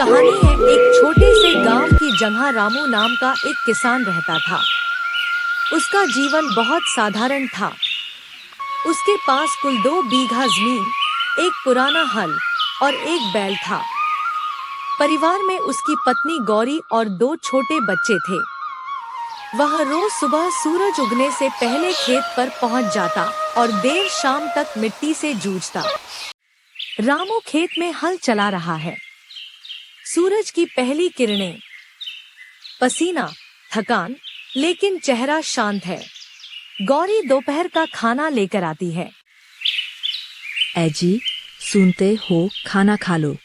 कहानी है एक छोटे से गांव की जगह रामू नाम का एक किसान रहता था। उसका जीवन बहुत साधारण था। उसके पास कुल 2 बीघा जमीन, एक पुराना हल और एक बैल था। परिवार में उसकी पत्नी गौरी और 2 छोटे बच्चे थे। वह रोज सुबह सूरज उगने से पहले खेत पर पहुंच जाता और देर शाम तक मिट्टी से जूझता। रामू खेत में हल चला रहा है। सूरज की पहली किरणें, पसीना, थकान, लेकिन चेहरा शांत है। गौरी दोपहर का खाना लेकर आती है। ऐजी, सुनते हो, खाना खा लो।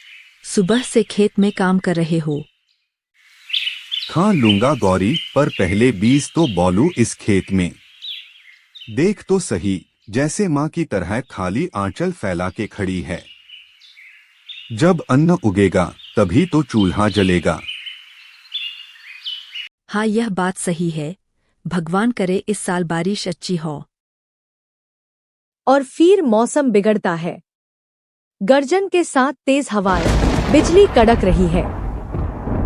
सुबह से खेत में काम कर रहे हो। खा लूंगा गौरी, पर पहले बीज तो बोलूं इस खेत में। देख तो सही, जैसे माँ की तरह खाली आंचल फैला के खड़ी है। जब अन्न उगेगा तभी तो चूल्हा जलेगा। हाँ, यह बात सही है। भगवान करे इस साल बारिश अच्छी हो। और फिर मौसम बिगड़ता है। गर्जन के साथ तेज हवाएं, बिजली कड़क रही है।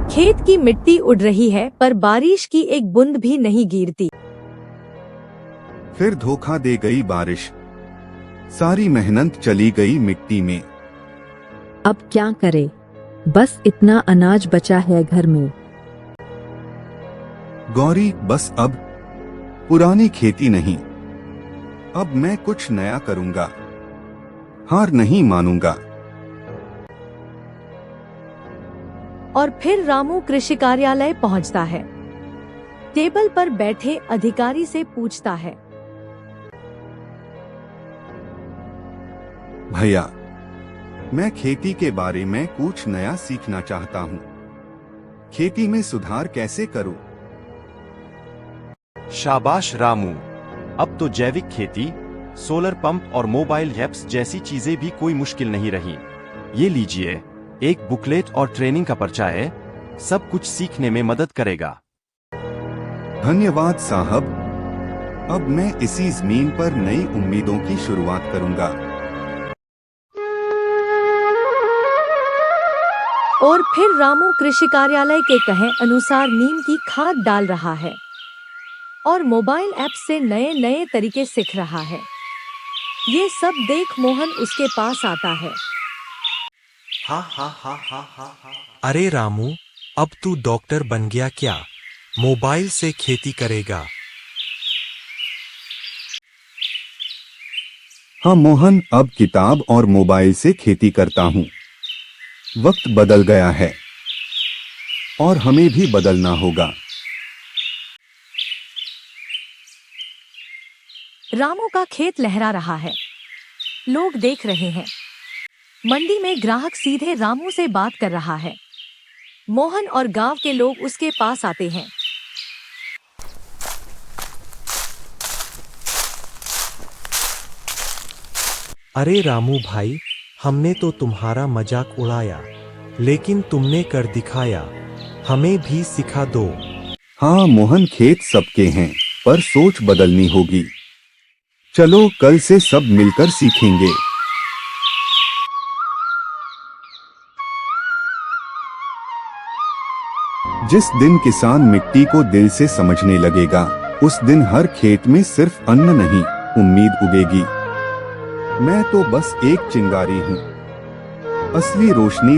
खेत की मिट्टी उड़ रही है, पर बारिश की एक बूंद भी नहीं गिरती। फिर धोखा दे गई बारिश। सारी मेहनत चली गई मिट्टी में। अब क्या करे? बस इतना अनाज बचा है घर में। गौरी, बस अब पुरानी खेती नहीं। अब मैं कुछ नया करूंगा। हार नहीं मानूंगा। और फिर रामू कृषि कार्यालय पहुंचता है। टेबल पर बैठे अधिकारी से पूछता है, भैया, मैं खेती के बारे में कुछ नया सीखना चाहता हूँ। खेती में सुधार कैसे करूँ? शाबाश रामू, अब तो जैविक खेती, सोलर पंप और मोबाइल ऐप्स जैसी चीजें भी कोई मुश्किल नहीं रही। ये लीजिए, एक बुकलेट और ट्रेनिंग का पर्चा है। सब कुछ सीखने में मदद करेगा। धन्यवाद साहब। अब मैं इसी जमीन पर नई उम्मीदों की शुरुआत करूंगा। और फिर रामू कृषि कार्यालय के कहे अनुसार नीम की खाद डाल रहा है और मोबाइल ऐप से नए नए तरीके सीख रहा है। ये सब देख मोहन उसके पास आता है। अरे रामू, अब तू डॉक्टर बन गया क्या? मोबाइल से खेती करेगा? हाँ मोहन, अब किताब और मोबाइल से खेती करता हूँ। वक्त बदल गया है और हमें भी बदलना होगा। रामू का खेत लहरा रहा है। लोग देख रहे हैं। मंडी में ग्राहक सीधे रामू से बात कर रहा है। मोहन और गांव के लोग उसके पास आते हैं। अरे रामू भाई, हमने तो तुम्हारा मजाक उड़ाया, लेकिन तुमने कर दिखाया। हमें भी सिखा दो। हाँ मोहन, खेत सबके हैं, पर सोच बदलनी होगी। चलो कल से सब मिलकर सीखेंगे। जिस दिन किसान मिट्टी को दिल से समझने लगेगा, उस दिन हर खेत में सिर्फ अन्न नहीं, उम्मीद उगेगी। मैं तो बस एक चिंगारी हूँ। असली रोशनी